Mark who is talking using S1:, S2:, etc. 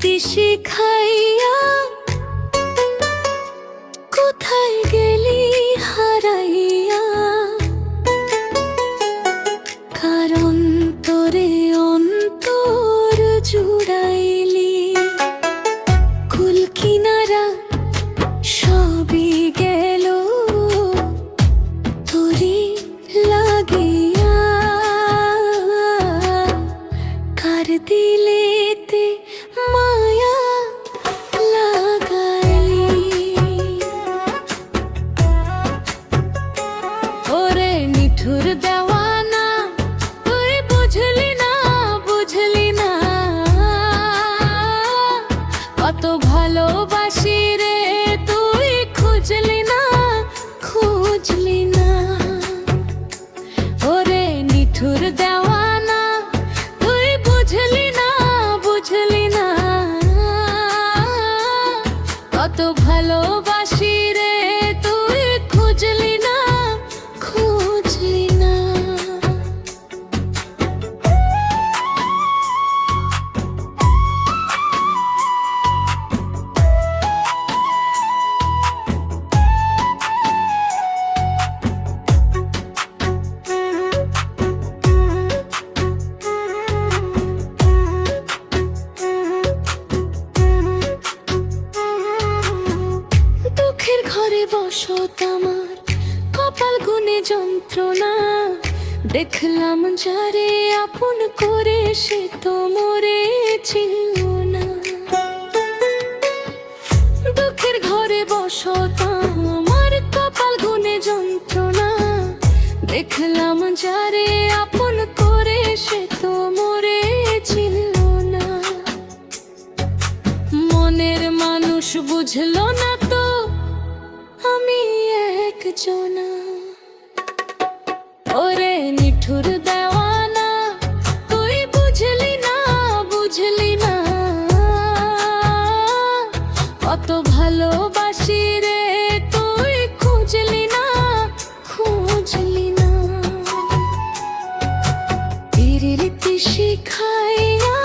S1: রীতি শিখাইয়া কোথায় গেলি হারাইয়া, কারণ তোরে অন্তর জুড়াইলি। কুল কিনারা সবই গেল তোরে লাগিয়া, কার দিলেতে মায়া লাগাইলি। ওরে নিঠুর দেওয়ানা তুই বুঝলি না, বুঝলি না কত ভালোবাসি রে তুই খুঁজলি না, খুঁজলি না। ওরে নিঠুর দেওয়ানা তুই বুঝলি না, বুঝলি না কত ভালোবাসি রে তুই খুঁজলি না, খুঁজলি না। দুঃখের ঘরে বসত আমার কপাল গুনে যন্ত্রণা, দেখলাম যারে আপন করে সে তো মরে ছিল না। দুঃখের ঘরে বসত আমার কপাল গুনে যন্ত্রণা, দেখলাম যারে আপন করে সে তো মরে ছিল না। মনের মানুষ বুঝলো না তো আমি একজনা। ওরে নিঠুর দেওয়ানা তুই বুঝলি না, বুঝলি না কত ভালোবাসি রে তুই খুঁজলি না, খুঁজলি না। রীতি শিখাইয়া